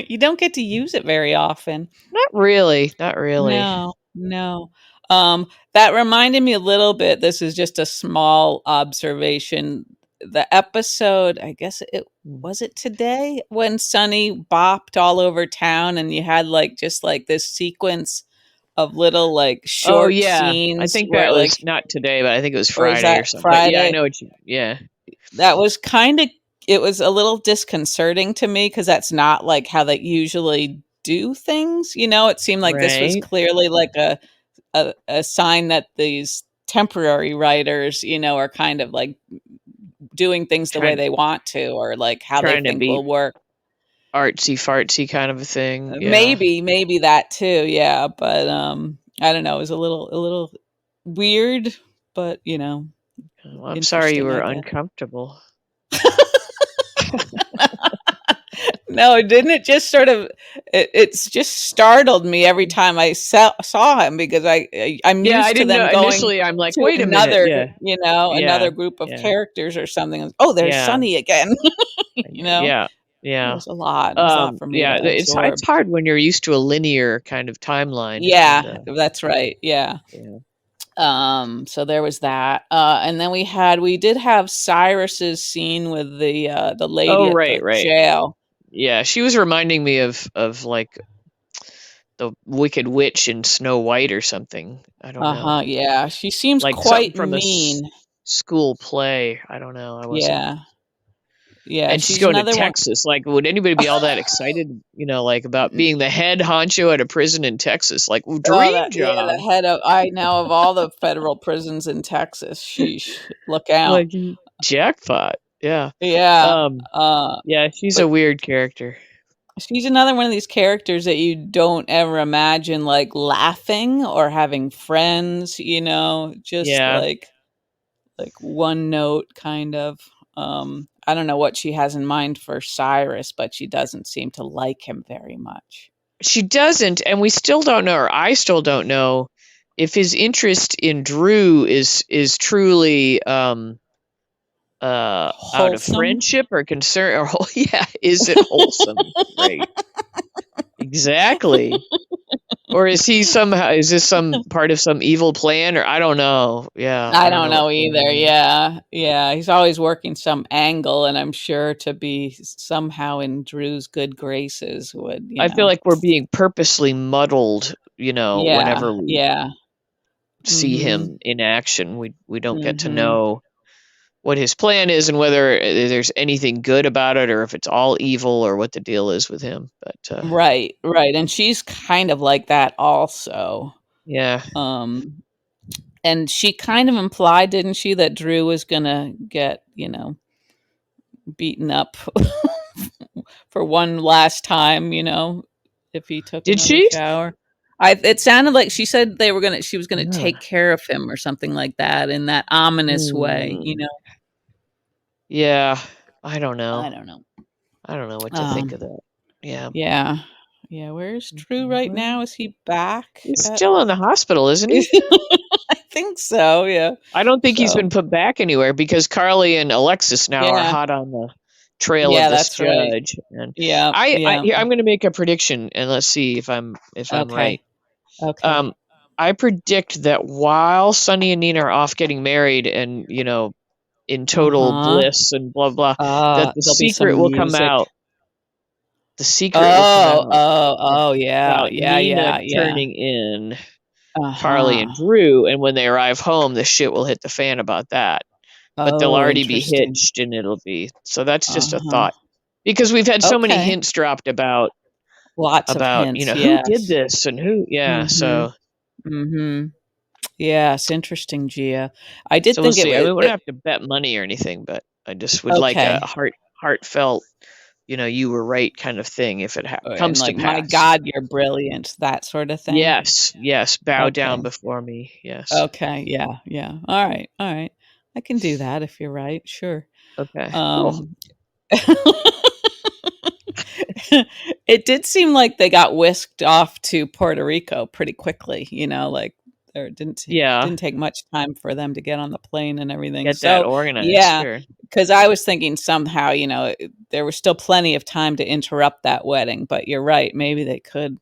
You don't get to use it very often. Not really. Not really. No, no. That reminded me a little bit. This is just a small observation. The episode, I guess it Mm. was it today when Sonny bopped all over town, and you had like just like this sequence of little like Oh short yeah. I scenes think where that like, was not today, but I think it was or is Friday or that something. But yeah, I Friday? know what you yeah. That was kind of, it was a little disconcerting to me because that's not like how they usually do things. It seemed like this was Right. clearly like a sign that these temporary writers, are kind of like doing things the way Trying they want to, or like how they trying to think be will work. artsy fartsy kind of a thing. Yeah. Maybe that too, yeah. But I don't know. It was a little weird, but Well, I'm sorry you interesting, were I guess. uncomfortable. No, didn't it just sort of? It's just startled me every time I saw him because I'm Yeah, I used to didn't know them going initially. I'm like, to wait a minute. another, Yeah. another Yeah. group of Yeah. characters or something. Oh, there's Yeah. Sunny again. you know, Yeah. Yeah. it was a lot for me Yeah, to it's absorb. hard when you're used to a linear kind of timeline and Yeah, that's right. Yeah. yeah. So there was that. And then we did have Cyrus's scene with the Oh, lady at right, the right. jail. Yeah, she was reminding me of like the Wicked Witch in Snow White or something. I don't Uh-huh. know. Yeah. She seems Like something quite from a mean. school play. I don't know. I wasn't. Yeah. Yeah, And she's she's going to another one. Texas. Like, would anybody be all that excited, like about being the head honcho at a prison in Texas? Like, Oh, dream yeah, job. the head of, I know, of all the federal prisons in Texas. Sheesh, look out. Like, jackpot. Yeah. Yeah. Um, Uh, yeah, she's a but weird character. she's another one of these characters that you don't ever imagine like laughing or having friends, just Yeah. like one note kind of. I don't know what she has in mind for Cyrus, but she doesn't seem to like him very much. She doesn't, and we still don't know, or I still don't know, if his interest in Drew is truly out of Wholesome. friendship or concern or yeah, is it wholesome? Right. Exactly. Or is this some part of some evil plan, or I don't know. Yeah, I I don't don't know what's know going either. on. Yeah. Yeah. He's always working some angle, and I'm sure to be somehow in Drew's good graces would, I feel like we're being purposely muddled, Yeah. whenever we Yeah. see Mhm. him in action. We don't get to Mhm. know what his plan is and whether there's anything good about it or if it's all evil or what the deal is with him. But Right. Right. And she's kind of like that also. yeah, Um and she kind of implied, didn't she, that Drew was going to get, beaten up for one last time, if he took did another she? shower. It sounded like she said she was gonna Yeah. take care of him or something like that in that ominous way, Hmm. Yeah. I don't know. I don't know. I don't know what to think Um, of that. Yeah. yeah. Yeah, where's Drew right Well, now? Is he back he's at still in the hospital, isn't he? I think so, yeah. I don't think he's So, been put back anywhere because Carly and Alexis now are yeah. hot on the trail of Yeah, this that's right. judge. And Yeah, yeah. I'm going to make a prediction, and let's see if I'm right. Okay. Okay. Um, I predict that while Sonny and Nina are off getting married, and in total Uh-huh. bliss and blah blah, that the There'll be secret some will come music. out. The secret will come out Yeah, about yeah, Nina yeah, yeah. turning in Carly and Uh-huh. Drew, and when they arrive home, the shit will hit the fan about that. But they'll Oh, already be interesting. hitched, and it'll be so. That's just a Uh-huh. thought because we've had so many Okay. hints dropped Lots of about hints, who did yes. this and who. Yeah, Mhm. so Mhm. Yes, interesting, Gia. I did so we'll think it see. I was mean, we don't have to bet money or anything, but I just would like a okay. heartfelt, you were right kind of thing if it And comes to like, "My pass. God, you're brilliant," that sort of thing? Yes, yes, bow Okay. down before me. Yes. Okay, yeah, yeah. Alright, alright. I can do that if you're right, sure. Okay, cool. Um It did seem like they got whisked off to Puerto Rico pretty quickly, like, there Yeah, didn't take much time for them to get on the plane and everything. get that So, organized. yeah, Sure. because I was thinking somehow, there was still plenty of time to interrupt that wedding, but you're right, maybe they could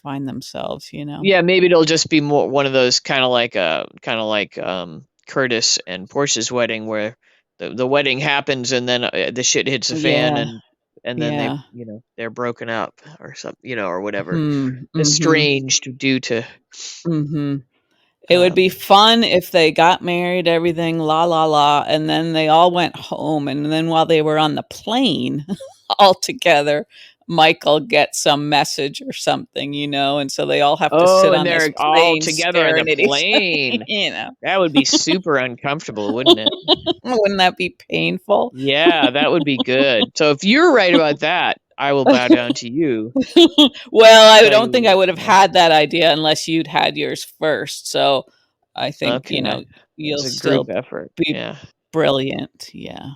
find themselves. Yeah, maybe it'll just be more one of those kind of like Curtis and Portia's wedding where the wedding happens and then the shit hits the fan Yeah, and then yeah. they're broken up or something, or whatever, Mhm, mhm, estranged due to mhm. It would be um fun if they got married, everything, la la la, and then they all went home, and then while they were on the plane all together, Michael gets some message or something, and so they all have to oh, sit and on this they're all plane together in the staring at each plane. other. That would be super uncomfortable, wouldn't it? Wouldn't that be painful? Yeah, that would be good. So if you're right about that, I will bow down to you. Well, I Tell don't think you, I would have yeah. had that idea unless you'd had yours first, so I think, Okay. you'll It's a group still effort. be Yeah. brilliant, yeah.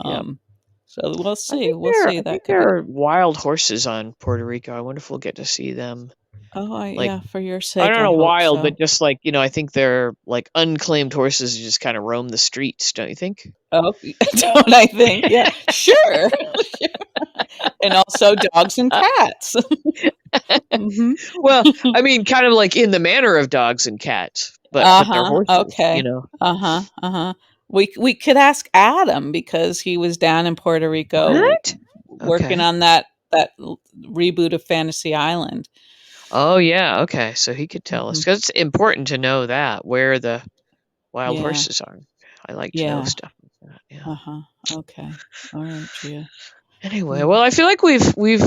Yep. Um, so we'll see, I think that could be there are wild horses on Puerto Rico. I wonder if we'll get to see them. Like, yeah, for your I sake, don't I know hope wild, so. but just like, I think they're like unclaimed horses who just kind of roam the streets, don't you think? Oh, don't I think? Yeah, sure. And also dogs and cats. Mhm. Well, I mean, kind of like in the manner of dogs and cats, but they're Uh-huh, horses. okay. Uh-huh, uh-huh. We could ask Adam because he was down in Puerto Rico What? working Okay. on that reboot of Fantasy Island. Oh yeah, okay. So he could tell us Mhm. because it's important to know that where the wild Yeah, horses are. I like to know yeah. stuff like that. Yeah. Uh-huh. Okay. All right, Gia. Anyway, Mm. well, I feel like we've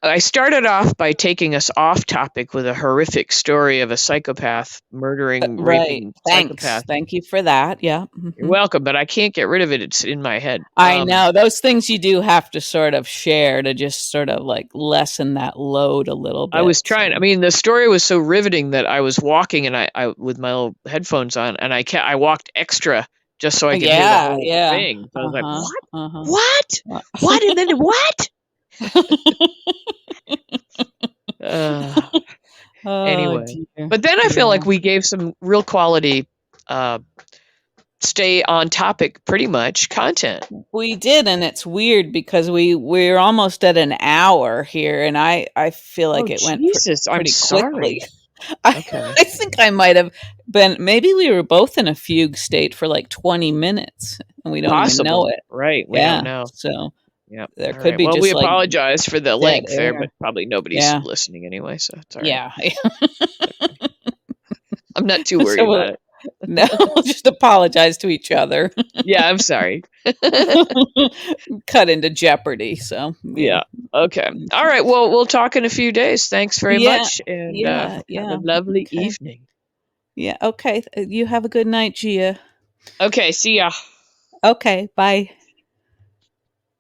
I started off by taking us off topic with a horrific story of a psychopath murdering, Right. raping Thanks. psychopath. Thank you for that. Yeah. You're Mhm. welcome, but I can't get rid of it. It's in my head. I know those things you do have to sort of share to just sort of like lessen that load a little I bit. was trying. I So, mean, the story was so riveting that I was walking and I with my little headphones on, and I walked extra just so I could hear the yeah, whole yeah. thing. So I was like, Uh-huh. "What? Uh-huh. What? What?" And then what? Uh, Oh anyway, dear. but then I feel like Yeah. we gave some real quality, uh, stay on topic, pretty much content. We did, and it's weird because we're almost at an hour here, and I feel Oh like it went Jesus, I'm pretty quickly. sorry. I Okay. I think I might have been, maybe we were both in a fugue state for like 20 minutes and we don't even know Possible. it. Right. We don't Yeah. know. So Yep. there All could right. be Well, we just like apologize for the dead length there, but air. probably nobody's Yeah. listening anyway, so it's all right. Yeah. It's okay. I'm not too worried So about it. no, we'll just apologize to each other. Yeah, I'm sorry. Cut into jeopardy. So yeah. Yeah. Okay. All right. Well, we'll talk in a few days. Thanks very Yeah. much, and Yeah. have a Yeah. lovely Okay. evening. Yeah. Okay. You have a good night, Gia. Okay. See ya. Okay. Bye.